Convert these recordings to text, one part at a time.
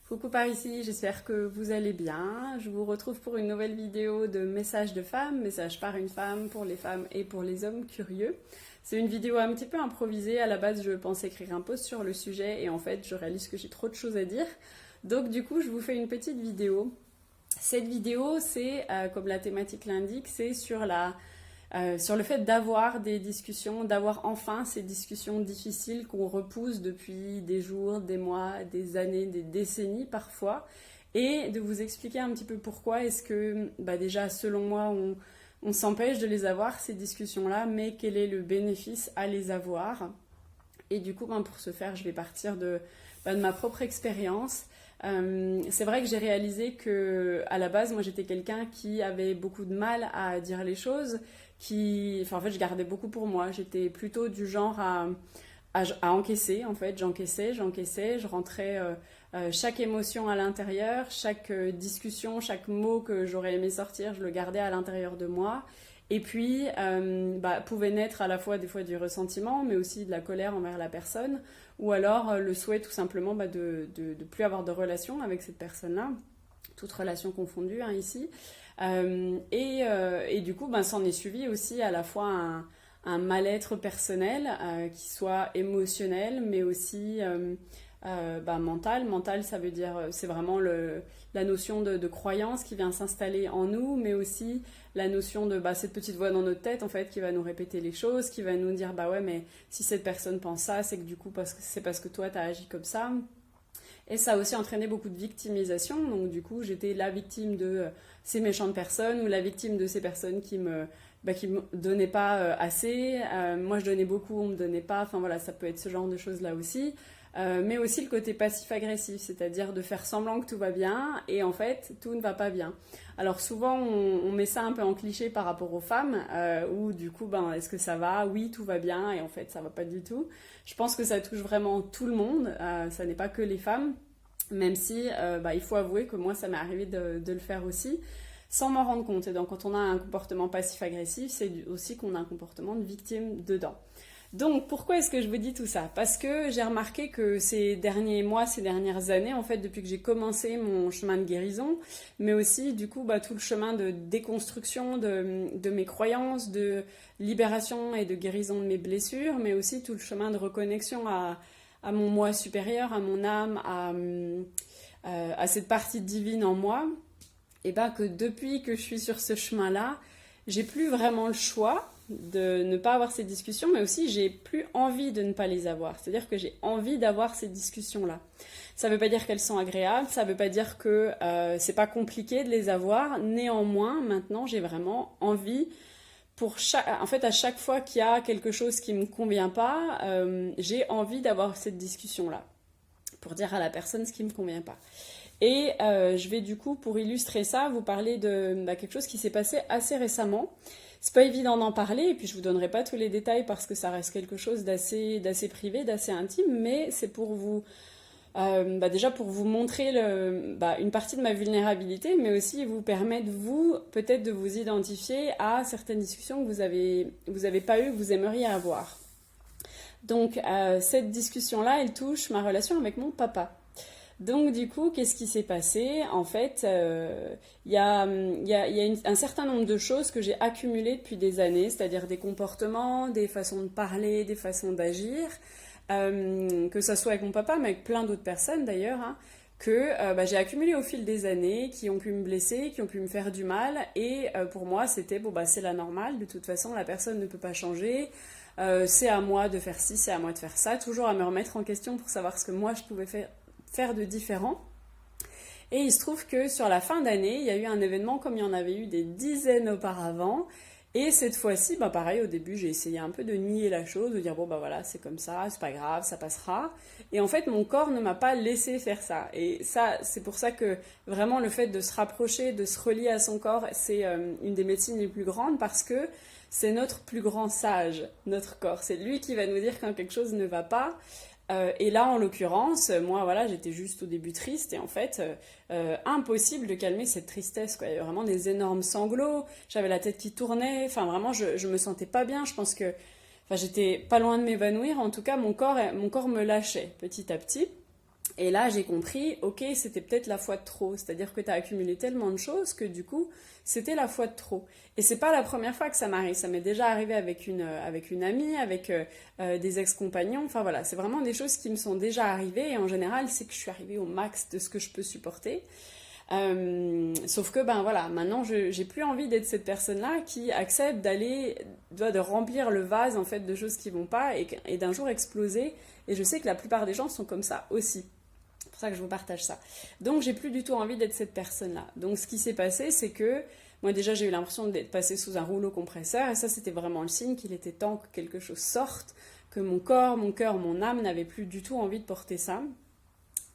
Coucou par ici, j'espère que vous allez bien. Je vous retrouve pour une nouvelle vidéo de messages de femmes, messages par une femme, pour les femmes et pour les hommes curieux. C'est une vidéo un petit peu improvisée, à la base je pensais écrire un post sur le sujet et en fait je réalise que j'ai trop de choses à dire. Donc du coup je vous fais une petite vidéo. Cette vidéo c'est, comme la thématique l'indique, c'est sur le fait d'avoir des discussions, d'avoir enfin ces discussions difficiles qu'on repousse depuis des jours, des mois, des années, des décennies parfois, et de vous expliquer un petit peu pourquoi est-ce que, déjà selon moi, on s'empêche de les avoir, ces discussions-là, mais quel est le bénéfice à les avoir. Et du coup, pour ce faire, je vais partir de ma propre expérience. C'est vrai que j'ai réalisé que à la base, moi j'étais quelqu'un qui avait beaucoup de mal à dire les choses, en fait, je gardais beaucoup pour moi. J'étais plutôt du genre à encaisser, en fait. J'encaissais, je rentrais chaque émotion à l'intérieur, chaque discussion, chaque mot que j'aurais aimé sortir, je le gardais à l'intérieur de moi. Et puis, pouvait naître à la fois des fois du ressentiment, mais aussi de la colère envers la personne, ou alors le souhait tout simplement de plus avoir de relation avec cette personne-là, toute relation confondue ici. Et du coup, s'en est suivi aussi à la fois un mal-être personnel, qui soit émotionnel, mais aussi mental. Mental, ça veut dire, c'est vraiment la notion de croyance qui vient s'installer en nous, mais aussi la notion de cette petite voix dans notre tête, en fait, qui va nous répéter les choses, qui va nous dire, ouais, mais si cette personne pense ça, c'est que du coup, c'est parce que toi, t'as agi comme ça. Et ça a aussi entraîné beaucoup de victimisation. Donc du coup, j'étais la victime de ces méchantes personnes ou la victime de ces personnes qui me donnaient pas assez. Moi, je donnais beaucoup, on me donnait pas. Enfin voilà, ça peut être ce genre de choses-là aussi. Mais aussi le côté passif-agressif, c'est-à-dire de faire semblant que tout va bien et en fait, tout ne va pas bien. Alors souvent, on met ça un peu en cliché par rapport aux femmes, où du coup, est-ce que ça va? Oui, tout va bien et en fait, ça va pas du tout. Je pense que ça touche vraiment tout le monde, ça n'est pas que les femmes, même si il faut avouer que moi, ça m'est arrivé de le faire aussi, sans m'en rendre compte. Et donc, quand on a un comportement passif-agressif, c'est aussi qu'on a un comportement de victime dedans. Donc, pourquoi est-ce que je vous dis tout ça? Parce que j'ai remarqué que ces derniers mois, ces dernières années, en fait, depuis que j'ai commencé mon chemin de guérison, mais aussi, du coup, tout le chemin de déconstruction de mes croyances, de libération et de guérison de mes blessures, mais aussi tout le chemin de reconnexion à mon moi supérieur, à mon âme, à cette partie divine en moi, et que depuis que je suis sur ce chemin-là, j'ai plus vraiment le choix de ne pas avoir ces discussions, mais aussi j'ai plus envie de ne pas les avoir. C'est-à-dire que j'ai envie d'avoir ces discussions-là. Ça ne veut pas dire qu'elles sont agréables, ça ne veut pas dire que c'est pas compliqué de les avoir. Néanmoins, maintenant, j'ai vraiment envie, en fait, à chaque fois qu'il y a quelque chose qui ne me convient pas, j'ai envie d'avoir cette discussion-là pour dire à la personne ce qui ne me convient pas. Et je vais du coup, pour illustrer ça, vous parler de quelque chose qui s'est passé assez récemment. C'est pas évident d'en parler, et puis je vous donnerai pas tous les détails parce que ça reste quelque chose d'assez privé, d'assez intime, mais c'est pour vous, déjà pour vous montrer une partie de ma vulnérabilité, mais aussi vous permettre, vous, peut-être de vous identifier à certaines discussions que vous avez pas eues, que vous aimeriez avoir. Donc, cette discussion-là, elle touche ma relation avec mon papa. Donc du coup, qu'est-ce qui s'est passé? En fait, il y a un certain nombre de choses que j'ai accumulées depuis des années, c'est-à-dire des comportements, des façons de parler, des façons d'agir, que ça soit avec mon papa, mais avec plein d'autres personnes d'ailleurs, que j'ai accumulé au fil des années, qui ont pu me blesser, qui ont pu me faire du mal, et pour moi c'était, c'est la normale, de toute façon la personne ne peut pas changer, c'est à moi de faire ci, c'est à moi de faire ça, toujours à me remettre en question pour savoir ce que moi je pouvais faire de différent. Et il se trouve que sur la fin d'année, il y a eu un événement comme il y en avait eu des dizaines auparavant. Et cette fois-ci, pareil, au début, j'ai essayé un peu de nier la chose, de dire voilà, c'est comme ça, c'est pas grave, ça passera. Et en fait, mon corps ne m'a pas laissé faire ça. Et ça, c'est pour ça que vraiment le fait de se rapprocher, de se relier à son corps, c'est une des médecines les plus grandes parce que c'est notre plus grand sage, notre corps. C'est lui qui va nous dire quand quelque chose ne va pas. Et là, en l'occurrence, moi, j'étais juste au début triste et en fait, impossible de calmer cette tristesse, quoi. Il y avait vraiment des énormes sanglots, j'avais la tête qui tournait, enfin vraiment, je me sentais pas bien. Je pense que, j'étais pas loin de m'évanouir. En tout cas, mon corps me lâchait petit à petit. Et là, j'ai compris, ok, c'était peut-être la fois de trop. C'est-à-dire que tu as accumulé tellement de choses que du coup, c'était la fois de trop. Et c'est pas la première fois que ça m'arrive. Ça m'est déjà arrivé avec une amie, avec des ex-compagnons. Enfin voilà, c'est vraiment des choses qui me sont déjà arrivées. Et en général, c'est que je suis arrivée au max de ce que je peux supporter. Sauf que ben voilà, maintenant j'ai plus envie d'être cette personne-là qui accepte de remplir le vase en fait de choses qui vont pas et d'un jour exploser. Et je sais que la plupart des gens sont comme ça aussi. C'est pour ça que je vous partage ça. Donc j'ai plus du tout envie d'être cette personne-là. Donc ce qui s'est passé, c'est que moi déjà j'ai eu l'impression d'être passée sous un rouleau compresseur et ça c'était vraiment le signe qu'il était temps que quelque chose sorte, que mon corps, mon cœur, mon âme n'avaient plus du tout envie de porter ça.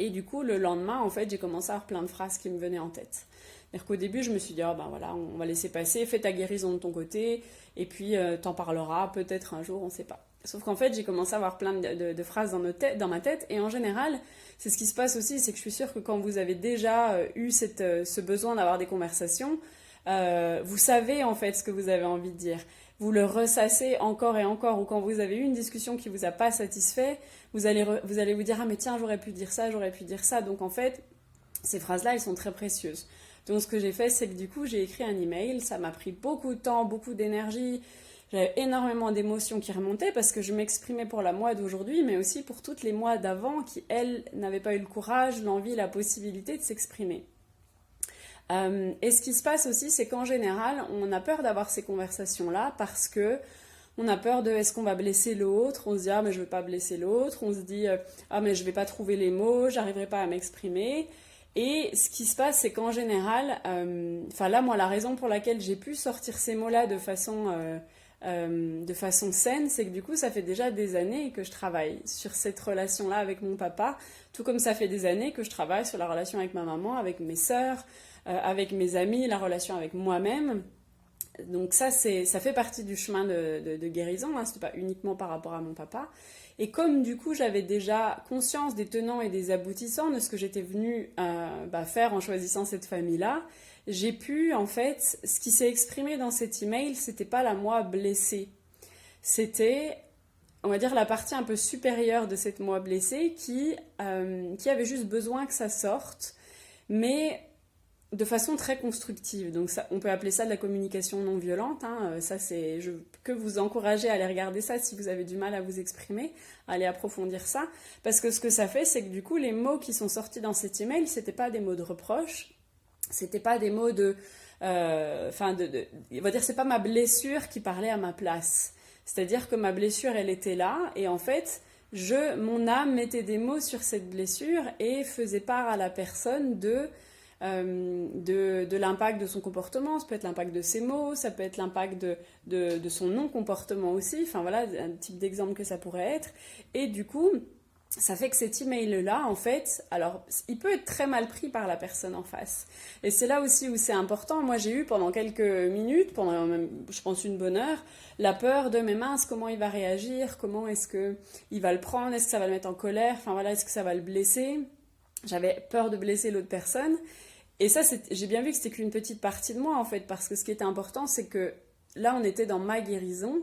Et du coup, le lendemain, en fait, j'ai commencé à avoir plein de phrases qui me venaient en tête. C'est-à-dire qu'au début, je me suis dit, oh, ben voilà, on va laisser passer, fais ta guérison de ton côté, et puis t'en parleras peut-être un jour, on ne sait pas. Sauf qu'en fait, j'ai commencé à avoir plein de phrases dans ma tête, et en général, c'est ce qui se passe aussi, c'est que je suis sûre que quand vous avez déjà eu ce besoin d'avoir des conversations, vous savez en fait ce que vous avez envie de dire. Vous le ressassez encore et encore, ou quand vous avez eu une discussion qui vous a pas satisfait, vous allez vous dire, ah mais tiens, j'aurais pu dire ça, j'aurais pu dire ça. Donc en fait, ces phrases-là, elles sont très précieuses. Donc ce que j'ai fait, c'est que du coup, j'ai écrit un email, ça m'a pris beaucoup de temps, beaucoup d'énergie, j'avais énormément d'émotions qui remontaient parce que je m'exprimais pour la moi d'aujourd'hui, mais aussi pour toutes les moi d'avant qui, elles, n'avaient pas eu le courage, l'envie, la possibilité de s'exprimer. Et ce qui se passe aussi, c'est qu'en général, on a peur d'avoir ces conversations-là parce que on a peur de est-ce qu'on va blesser l'autre, on se dit ah mais je ne veux pas blesser l'autre, on se dit ah mais je ne vais pas trouver les mots, j'arriverai pas à m'exprimer. Et ce qui se passe, c'est qu'en général, enfin là moi la raison pour laquelle j'ai pu sortir ces mots-là de façon saine, c'est que du coup ça fait déjà des années que je travaille sur cette relation-là avec mon papa, tout comme ça fait des années que je travaille sur la relation avec ma maman, avec mes sœurs, avec mes amis, la relation avec moi-même. Donc ça fait partie du chemin de guérison, hein, c'était pas uniquement par rapport à mon papa. Et comme du coup j'avais déjà conscience des tenants et des aboutissants de ce que j'étais venue faire en choisissant cette famille-là, j'ai pu en fait, ce qui s'est exprimé dans cet email, c'était pas la moi blessée, c'était on va dire la partie un peu supérieure de cette moi blessée qui avait juste besoin que ça sorte, mais de façon très constructive. Donc ça, on peut appeler ça de la communication non violente. Hein. Ça, je peux vous encourager à aller regarder ça si vous avez du mal à vous exprimer, à aller approfondir ça. Parce que ce que ça fait, c'est que du coup, les mots qui sont sortis dans cet email, c'était pas des mots de reproche, c'était pas des mots on va dire, c'est pas ma blessure qui parlait à ma place. C'est-à-dire que ma blessure, elle était là, et en fait, mon âme mettait des mots sur cette blessure et faisait part à la personne de l'impact de son comportement. Ça peut être l'impact de ses mots, ça peut être l'impact de son non-comportement aussi, enfin voilà un type d'exemple que ça pourrait être. Et du coup ça fait que cet email-là, en fait, alors, il peut être très mal pris par la personne en face. Et c'est là aussi où c'est important. Moi, j'ai eu pendant quelques minutes, pendant même, je pense une bonne heure, la peur de mes minces, comment il va réagir, comment est-ce qu'il va le prendre, est-ce que ça va le mettre en colère, enfin voilà, est-ce que ça va le blesser. J'avais peur de blesser l'autre personne. Et ça, j'ai bien vu que c'était qu'une petite partie de moi, en fait, parce que ce qui était important, c'est que là, on était dans ma guérison,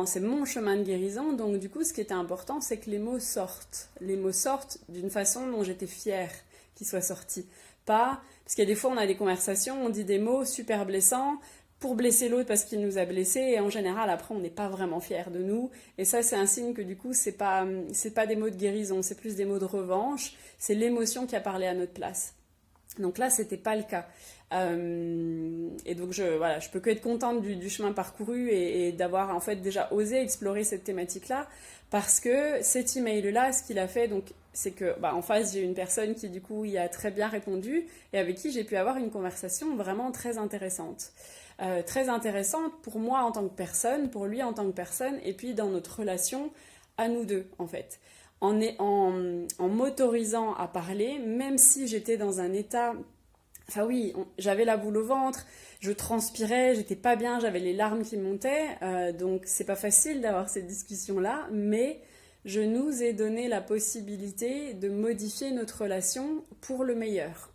c'est mon chemin de guérison, donc du coup, ce qui était important, c'est que les mots sortent. Les mots sortent d'une façon dont j'étais fière qu'ils soient sortis. Pas, parce qu'il y a des fois, on a des conversations, on dit des mots super blessants, pour blesser l'autre parce qu'il nous a blessés, et en général, après, on n'est pas vraiment fiers de nous. Et ça, c'est un signe que du coup, c'est pas des mots de guérison, c'est plus des mots de revanche, c'est l'émotion qui a parlé à notre place. Donc là, c'était pas le cas. Et donc je peux que être contente du chemin parcouru et d'avoir en fait déjà osé explorer cette thématique-là, parce que cet email-là, ce qu'il a fait, donc, c'est que en face, j'ai une personne qui du coup y a très bien répondu et avec qui j'ai pu avoir une conversation vraiment très intéressante. Très intéressante pour moi en tant que personne, pour lui en tant que personne, et puis dans notre relation à nous deux en fait. En m'autorisant à parler, même si j'étais dans un état... Enfin oui, j'avais la boule au ventre, je transpirais, j'étais pas bien, j'avais les larmes qui montaient, donc c'est pas facile d'avoir cette discussion-là, mais je nous ai donné la possibilité de modifier notre relation pour le meilleur.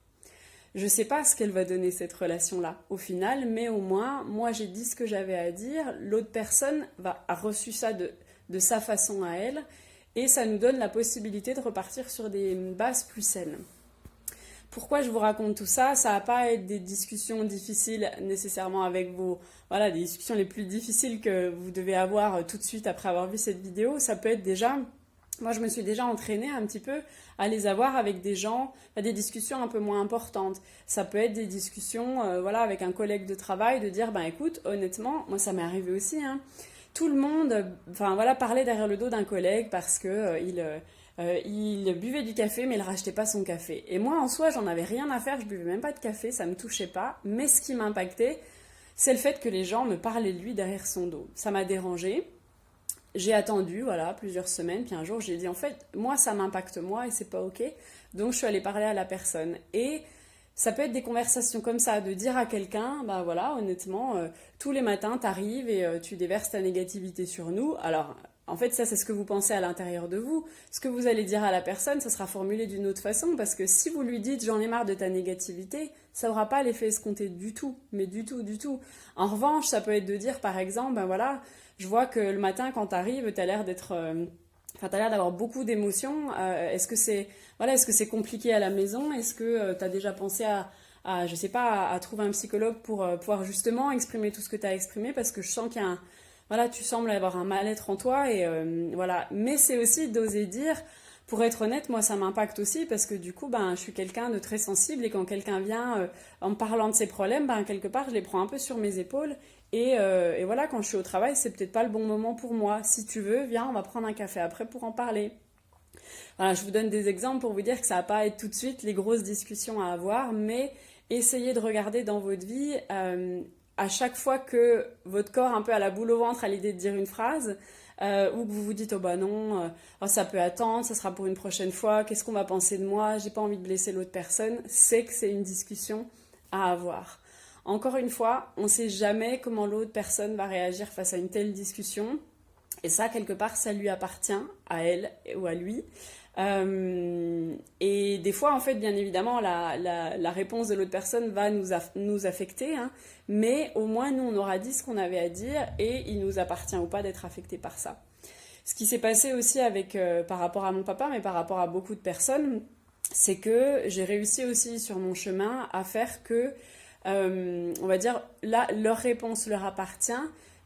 Je sais pas ce qu'elle va donner cette relation-là au final, mais au moins, moi j'ai dit ce que j'avais à dire, l'autre personne a reçu ça de sa façon à elle, et ça nous donne la possibilité de repartir sur des bases plus saines. Pourquoi je vous raconte tout ça? Ça va pas être des discussions difficiles nécessairement avec voilà, des discussions les plus difficiles que vous devez avoir tout de suite après avoir vu cette vidéo. Ça peut être déjà, moi je me suis déjà entraînée un petit peu à les avoir avec des gens, des discussions un peu moins importantes. Ça peut être des discussions, voilà, avec un collègue de travail, de dire, ben écoute, honnêtement, moi ça m'est arrivé aussi, hein, tout le monde, enfin voilà, parlait derrière le dos d'un collègue parce que il buvait du café, mais il rachetait pas son café. Et moi, en soi, j'en avais rien à faire, je buvais même pas de café, ça me touchait pas. Mais ce qui m'impactait, c'est le fait que les gens me parlaient de lui derrière son dos. Ça m'a dérangée. J'ai attendu, voilà, plusieurs semaines, puis un jour, j'ai dit, en fait, moi, ça m'impacte moi et c'est pas ok. Donc, je suis allée parler à la personne. Et ça peut être des conversations comme ça, de dire à quelqu'un, bah voilà, honnêtement, tous les matins, t'arrives et tu déverses ta négativité sur nous. Alors, en fait, ça, c'est ce que vous pensez à l'intérieur de vous. Ce que vous allez dire à la personne, ça sera formulé d'une autre façon, parce que si vous lui dites j'en ai marre de ta négativité, ça n'aura pas l'effet escompté du tout, mais du tout, du tout. En revanche, ça peut être de dire, par exemple, ben voilà, je vois que le matin, quand tu arrives, tu as l'air d'être... Enfin, tu as l'air d'avoir beaucoup d'émotions. Est-ce que c'est compliqué à la maison? Est-ce que tu as déjà pensé je sais pas, à trouver un psychologue pour pouvoir justement exprimer tout ce que tu as exprimé? Parce que je sens qu'il y a voilà, tu sembles avoir un mal-être en toi et voilà. Mais c'est aussi d'oser dire, pour être honnête, moi ça m'impacte aussi parce que du coup, ben, je suis quelqu'un de très sensible et quand quelqu'un vient en me parlant de ses problèmes, ben, quelque part, je les prends un peu sur mes épaules et voilà, quand je suis au travail, c'est peut-être pas le bon moment pour moi. Si tu veux, viens, on va prendre un café après pour en parler. Voilà, je vous donne des exemples pour vous dire que ça va pas être tout de suite les grosses discussions à avoir, mais essayez de regarder dans votre vie à chaque fois que votre corps un peu a la boule au ventre à l'idée de dire une phrase, ou que vous vous dites oh bah non, oh, ça peut attendre, ça sera pour une prochaine fois, qu'est-ce qu'on va penser de moi, j'ai pas envie de blesser l'autre personne, c'est que c'est une discussion à avoir. Encore une fois, on ne sait jamais comment l'autre personne va réagir face à une telle discussion. Et ça, quelque part, ça lui appartient, à elle ou à lui. Et des fois, en fait, bien évidemment, la réponse de l'autre personne va nous affecter, hein, mais au moins, nous, on aura dit ce qu'on avait à dire et il nous appartient ou pas d'être affecté par ça. Ce qui s'est passé aussi par rapport à mon papa, mais par rapport à beaucoup de personnes, c'est que j'ai réussi aussi sur mon chemin à faire que, on va dire, là, leur réponse leur appartient,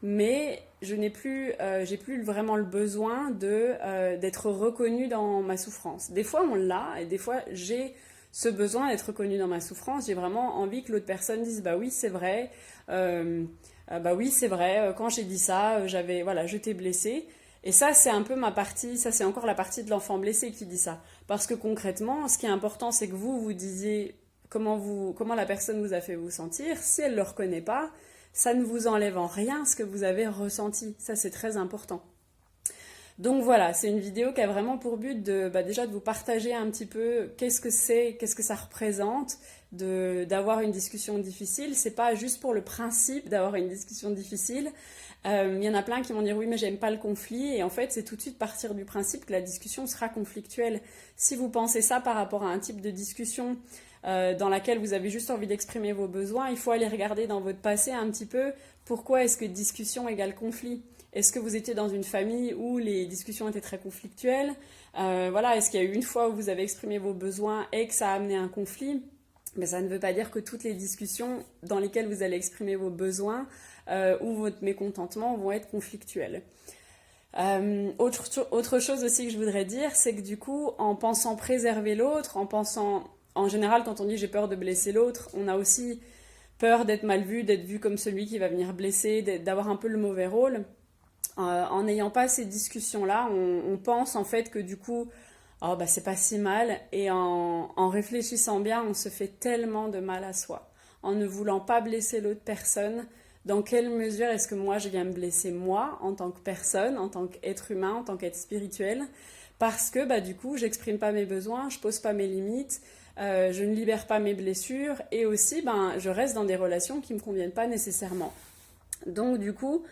mais j'ai plus vraiment le besoin d'être reconnue dans ma souffrance. Des fois, on l'a, et des fois, j'ai ce besoin d'être reconnue dans ma souffrance. J'ai vraiment envie que l'autre personne dise, bah oui, c'est vrai, bah oui, c'est vrai, quand j'ai dit ça, voilà, je t'ai blessée. Et ça, c'est un peu ma partie, ça, c'est encore la partie de l'enfant blessé qui dit ça. Parce que concrètement, ce qui est important, c'est que vous disiez comment la personne vous a fait vous sentir. Si elle ne le reconnaît pas, ça ne vous enlève en rien ce que vous avez ressenti. Ça, c'est très important. Donc voilà, c'est une vidéo qui a vraiment pour but déjà de vous partager un petit peu qu'est-ce que ça représente d'avoir une discussion difficile. C'est pas juste pour le principe d'avoir une discussion difficile. Il y en a plein qui vont dire oui mais j'aime pas le conflit et en fait c'est tout de suite partir du principe que la discussion sera conflictuelle. Si vous pensez ça par rapport à un type de discussion dans laquelle vous avez juste envie d'exprimer vos besoins, il faut aller regarder dans votre passé un petit peu pourquoi est-ce que discussion égale conflit. Est-ce que vous étiez dans une famille où les discussions étaient très conflictuelles? Voilà, est-ce qu'il y a eu une fois où vous avez exprimé vos besoins et que ça a amené un conflit? Mais ça ne veut pas dire que toutes les discussions dans lesquelles vous allez exprimer vos besoins ou votre mécontentement vont être conflictuelles. Autre chose aussi que je voudrais dire, c'est que du coup, en pensant préserver l'autre, en général, quand on dit j'ai peur de blesser l'autre, on a aussi peur d'être mal vu, d'être vu comme celui qui va venir blesser, d'avoir un peu le mauvais rôle. En n'ayant pas ces discussions-là, on pense en fait que du coup, oh, bah, c'est pas si mal. Et en réfléchissant bien, on se fait tellement de mal à soi. En ne voulant pas blesser l'autre personne, dans quelle mesure est-ce que moi je viens me blesser moi en tant que personne, en tant qu'être humain, en tant qu'être spirituel? Parce que bah, du coup, j'exprime pas mes besoins, je pose pas mes limites, je ne libère pas mes blessures et aussi je reste dans des relations qui me conviennent pas nécessairement. Donc du coup,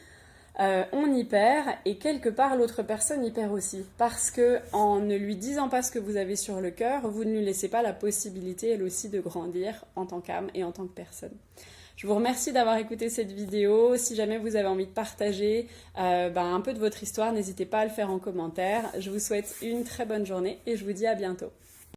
on y perd et quelque part l'autre personne y perd aussi parce que en ne lui disant pas ce que vous avez sur le cœur, vous ne lui laissez pas la possibilité elle aussi de grandir en tant qu'âme et en tant que personne. Je vous remercie d'avoir écouté cette vidéo. Si jamais vous avez envie de partager un peu de votre histoire, n'hésitez pas à le faire en commentaire. Je vous souhaite une très bonne journée et je vous dis à bientôt.